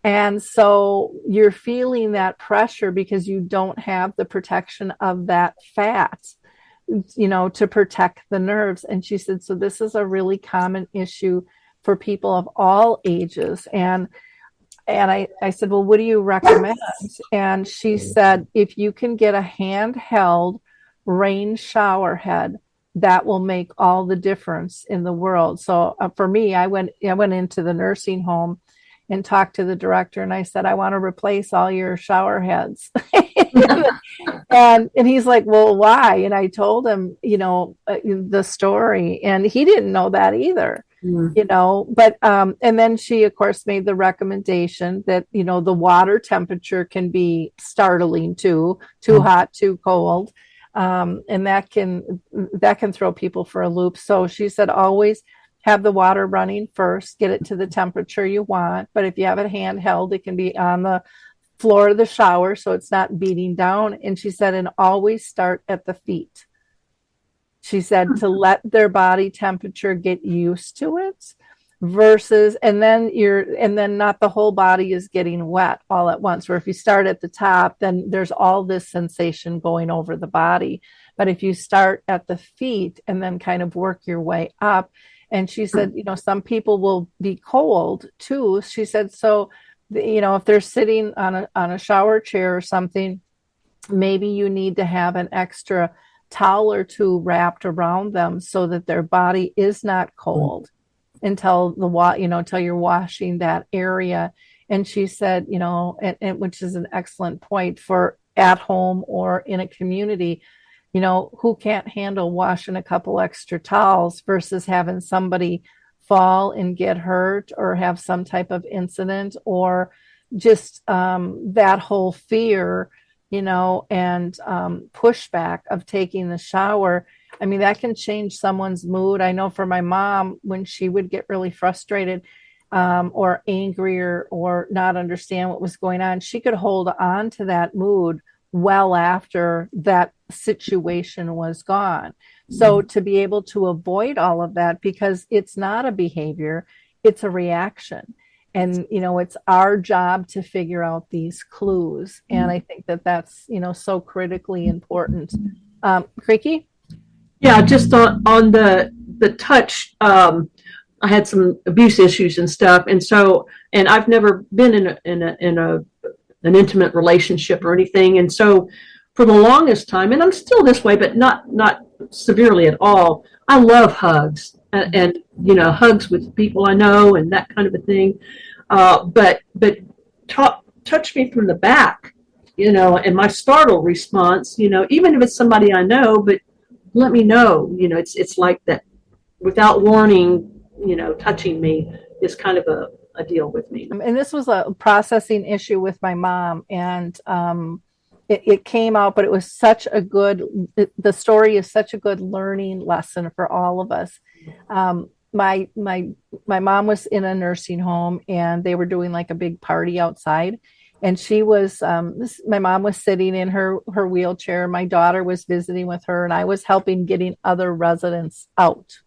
And so you're feeling that pressure because you don't have the protection of that fat, to protect the nerves. And she said, so this is a really common issue for people of all ages. And I said, well, what do you recommend? And she said, if you can get a handheld rain shower head, that will make all the difference in the world. So for me, I went into the nursing home and talked to the director, and I said, I want to replace all your shower heads. and he's like, well, why? And I told him, the story, and he didn't know that either. But and then she of course made the recommendation that the water temperature can be startling too hot, too cold, and that can throw people for a loop. So she said, always have the water running first, get it to the temperature you want. But if you have it handheld, it can be on the floor of the shower so it's not beating down. And she said, and always start at the feet. She said to let their body temperature get used to it versus, and then not the whole body is getting wet all at once. Where if you start at the top, then there's all this sensation going over the body. But if you start at the feet and then kind of work your way up, and she said, some people will be cold too. She said, so, if they're sitting on a shower chair or something, maybe you need to have an extra towel or two wrapped around them so that their body is not cold until until you're washing that area. And she said, and which is an excellent point for at home or in a community, who can't handle washing a couple extra towels versus having somebody fall and get hurt or have some type of incident, or just that whole fear, and pushback of taking the shower. I mean, that can change someone's mood. I know for my mom, when she would get really frustrated or angry or not understand what was going on, she could hold on to that mood well after that situation was gone. So to be able to avoid all of that, because it's not a behavior, it's a reaction. And, it's our job to figure out these clues. And I think that's, so critically important. Creaky? Yeah, just on the touch, I had some abuse issues and stuff. And I've never been in an intimate relationship or anything. And so for the longest time, and I'm still this way, but not severely at all, I love hugs and hugs with people I know and that kind of a thing. But touch me from the back, and my startle response, even if it's somebody I know, but let me know, it's like that without warning, touching me is kind of a deal with me. And this was a processing issue with my mom. And it came out, but it was the story is such a good learning lesson for all of us. My mom was in a nursing home, and they were doing like a big party outside. And she was, my mom was sitting in her wheelchair. My daughter was visiting with her, and I was helping getting other residents out.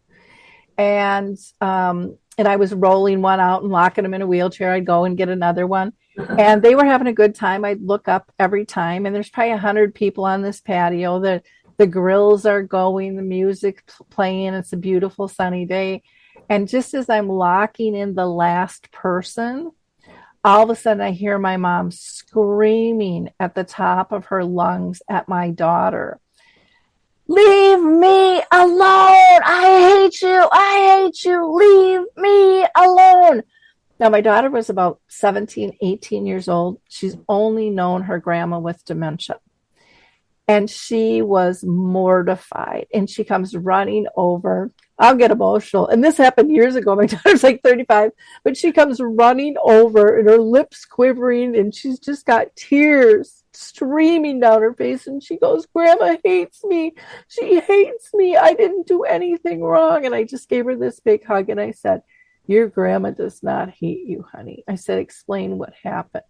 And I was rolling one out and locking them in a wheelchair. I'd go and get another one. And they were having a good time. I'd look up every time, and there's probably 100 people on this patio. The grills are going, the music playing. It's a beautiful sunny day. And just as I'm locking in the last person, all of a sudden I hear my mom screaming at the top of her lungs at my daughter. Leave me alone. I hate you. I hate you. Leave me alone. Now, my daughter was about 17, 18 years old. She's only known her grandma with dementia. And she was mortified. And she comes running over. I'll get emotional. And this happened years ago. My daughter's like 35. But she comes running over, and her lips quivering, and she's just got tears streaming down her face. And she goes, Grandma hates me. She hates me. I didn't do anything wrong. And I just gave her this big hug. And I said, your grandma does not hate you, honey. I said, explain what happened.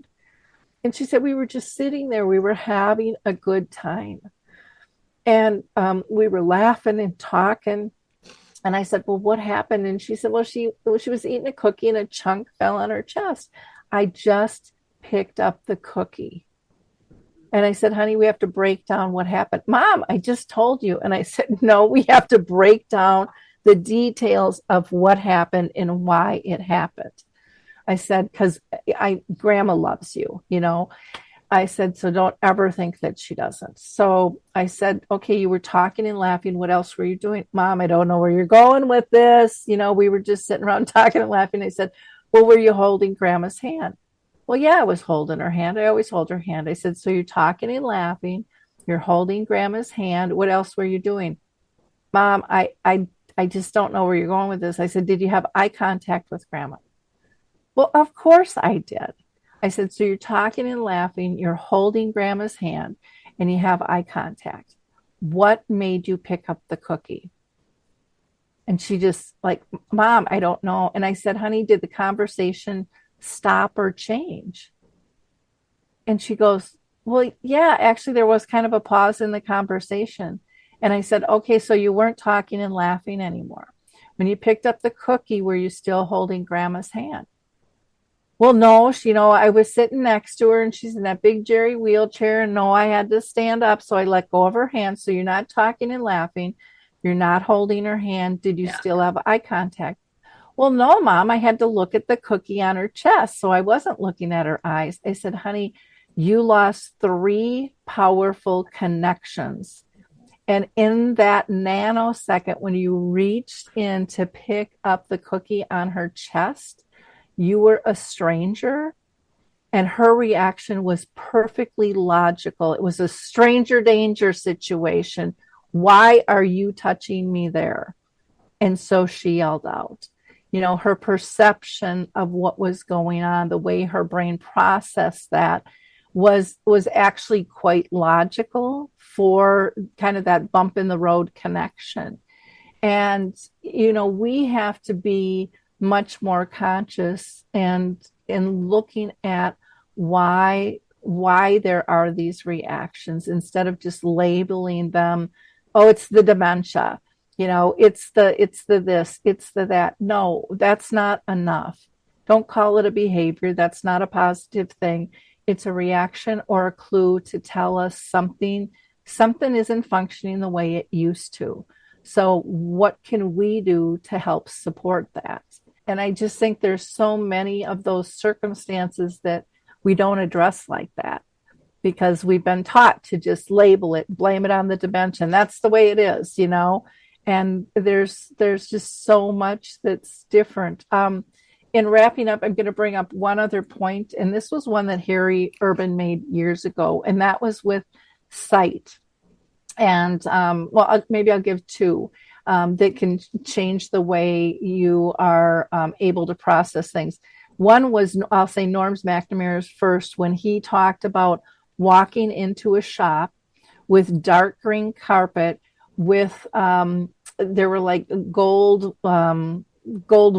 And she said, we were just sitting there. We were having a good time. And we were laughing and talking. And I said, well, what happened? And she said, well, she was eating a cookie and a chunk fell on her chest. I just picked up the cookie. And I said, honey, we have to break down what happened. Mom, I just told you. And I said, no, we have to break down the details of what happened and why it happened. I said, because Grandma loves you, you know. I said, so don't ever think that she doesn't. So I said, okay, you were talking and laughing. What else were you doing? Mom, I don't know where you're going with this. You know, we were just sitting around talking and laughing. I said, well, were you holding Grandma's hand? Well, yeah, I was holding her hand. I always hold her hand. I said, so you're talking and laughing. You're holding Grandma's hand. What else were you doing? Mom, I just don't know where you're going with this. I said, did you have eye contact with Grandma? Well, of course I did. I said, so you're talking and laughing, you're holding Grandma's hand, and you have eye contact. What made you pick up the cookie? And she just like, Mom, I don't know. And I said, honey, did the conversation stop or change? And she goes, well, yeah, actually there was kind of a pause in the conversation. And I said, okay, so you weren't talking and laughing anymore. When you picked up the cookie, were you still holding Grandma's hand? Well, no, I was sitting next to her, and she's in that big Jerry wheelchair. And no, I had to stand up. So I let go of her hand. So you're not talking and laughing. You're not holding her hand. Did you still have eye contact? Well, no, Mom, I had to look at the cookie on her chest. So I wasn't looking at her eyes. I said, honey, you lost 3 powerful connections. And in that nanosecond, when you reached in to pick up the cookie on her chest, you were a stranger, and her reaction was perfectly logical. It was a stranger danger situation. Why are you touching me there? And so she yelled out. Her perception of what was going on, the way her brain processed that was actually quite logical for kind of that bump in the road connection. And, we have to be much more conscious and in looking at why there are these reactions instead of just labeling them. Oh, it's the dementia, it's the this, it's the that. No, that's not enough. Don't call it a behavior. That's not a positive thing. It's a reaction or a clue to tell us something isn't functioning the way it used to. So what can we do to help support that? And I just think there's so many of those circumstances that we don't address like that because we've been taught to just label it, blame it on the dementia. And that's the way it is, and there's just so much that's different. In wrapping up, I'm going to bring up one other point, and this was one that Harry Urban made years ago, and that was with sight. And maybe I'll give 2 that can change the way you are able to process things. One was, I'll say, Norm McNamara's first, when he talked about walking into a shop with dark green carpet with there were like gold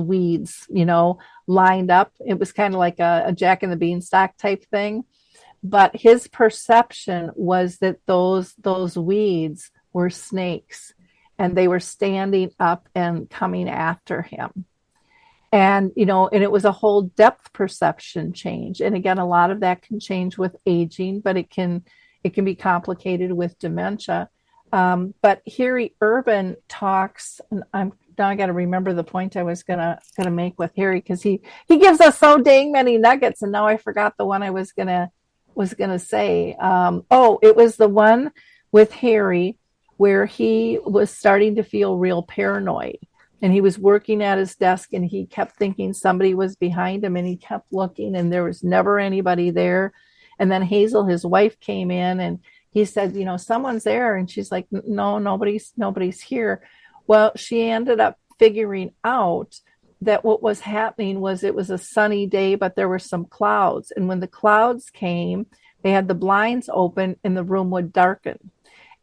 weeds, lined up. It was kind of like a Jack and the Beanstalk type thing. But his perception was that those weeds were snakes, and they were standing up and coming after him. And, and it was a whole depth perception change. And again, a lot of that can change with aging, but it can be complicated with dementia. But Harry Urban talks, and now I got to remember the point I was gonna make with Harry, because he gives us so dang many nuggets, and now I forgot the one I was gonna say. It was the one with Harry where he was starting to feel real paranoid. And he was working at his desk, and he kept thinking somebody was behind him, and he kept looking, and there was never anybody there. And then Hazel, his wife, came in, and he said, someone's there. And she's like, no, nobody's here. Well, she ended up figuring out that what was happening was it was a sunny day, but there were some clouds. And when the clouds came, they had the blinds open and the room would darken.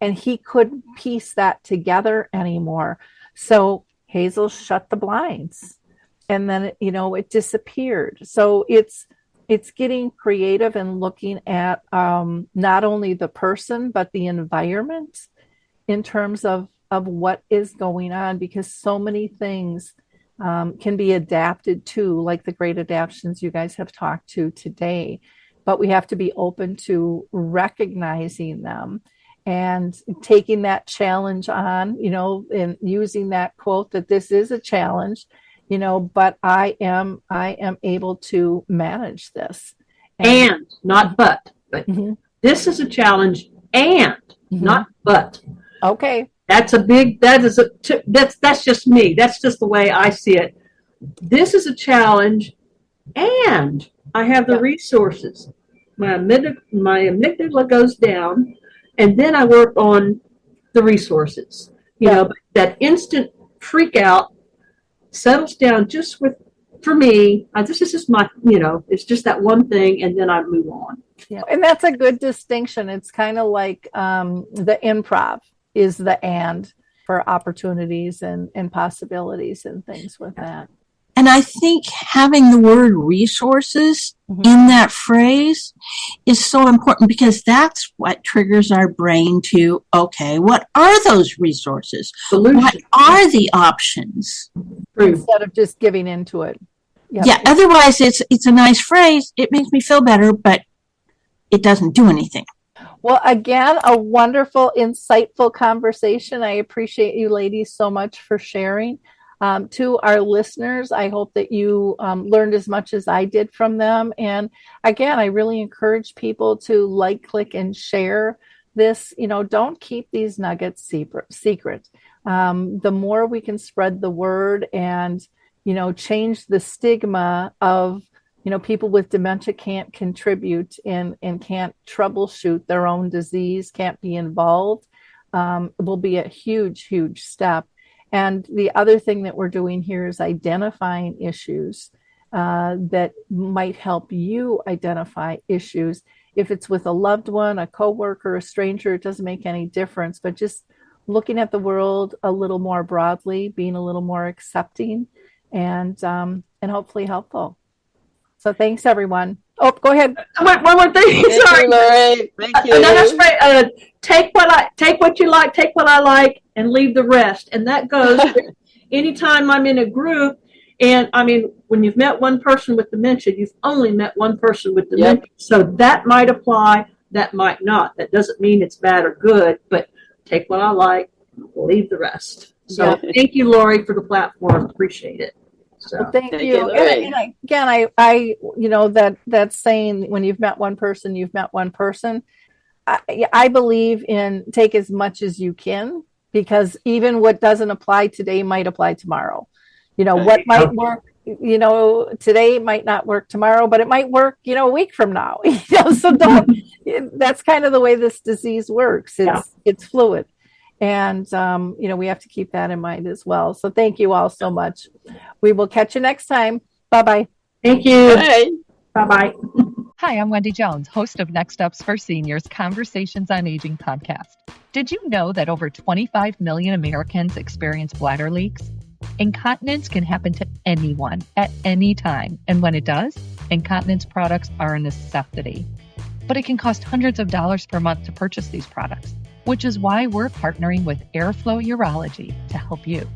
And he couldn't piece that together anymore. So Hazel shut the blinds, and then, it disappeared. So it's getting creative and looking at not only the person, but the environment in terms of what is going on, because so many things can be adapted to, like the great adaptions you guys have talked to today. But we have to be open to recognizing them and taking that challenge on, and using that quote that this is a challenge, but I am able to manage this. And not but mm-hmm. This is a challenge and mm-hmm. not but. Okay. That's just me. That's just the way I see it. This is a challenge, and I have the resources. My amygdala goes down, and then I work on the resources. That instant freak out settles down just for me. This is just my, it's just that one thing, and then I move on. Yeah, and that's a good distinction. It's kind of like the improv is the and for opportunities and possibilities and things with that. And I think having the word resources mm-hmm. in that phrase is so important, because that's what triggers our brain to, okay, what are those resources? Solution. What are the options? Instead of just giving into it. Yep. Yeah, otherwise it's a nice phrase. It makes me feel better, but it doesn't do anything. Well, again, a wonderful, insightful conversation. I appreciate you ladies so much for sharing. To our listeners, I hope that you learned as much as I did from them. And again, I really encourage people to like, click, and share this. Don't keep these nuggets secret. The more we can spread the word and, change the stigma of, people with dementia can't contribute and can't troubleshoot their own disease, can't be involved, will be a huge, huge step. And the other thing that we're doing here is identifying issues that might help you identify issues. If it's with a loved one, a coworker, a stranger, it doesn't make any difference. But just looking at the world a little more broadly, being a little more accepting, and hopefully helpful. So thanks, everyone. Oh, go ahead. One more thing. Thank Sorry. you, Lori. Thank you. That's right. Take what you like, take what I like, and leave the rest. And that goes anytime I'm in a group. And I mean, when you've met one person with dementia, you've only met one person with dementia. Yep. So that might apply, that might not. That doesn't mean it's bad or good, but take what I like, leave the rest. So Thank you, Lori, for the platform. Appreciate it. So, well, thank you. And again, I that saying, when you've met one person, you've met one person. I believe in take as much as you can, because even what doesn't apply today might apply tomorrow. What might work, today might not work tomorrow, but it might work, a week from now. So that's kind of the way this disease works. It's fluid. And, we have to keep that in mind as well. So thank you all so much. We will catch you next time. Bye-bye. Thank you. Bye. Bye-bye. Hi, I'm Wendy Jones, host of Next Steps for Seniors Conversations on Aging podcast. Did you know that over 25 million Americans experience bladder leaks? Incontinence can happen to anyone at any time, and when it does, incontinence products are a necessity. But it can cost hundreds of dollars per month to purchase these products, which is why we're partnering with Airflow Urology to help you.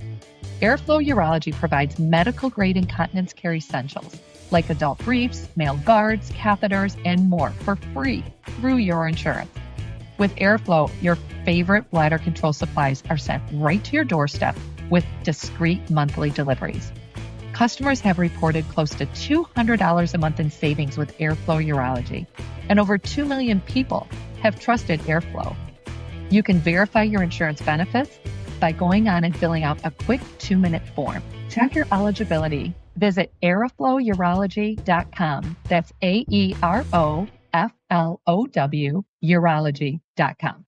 Airflow Urology provides medical-grade incontinence care essentials like adult briefs, male guards, catheters, and more for free through your insurance. With Airflow, your favorite bladder control supplies are sent right to your doorstep with discreet monthly deliveries. Customers have reported close to $200 a month in savings with Airflow Urology, and over 2 million people have trusted Airflow. You can verify your insurance benefits by going on and filling out a quick 2-minute form. Check your eligibility. Visit airflowurology.com. That's AEROFLOW urology.com.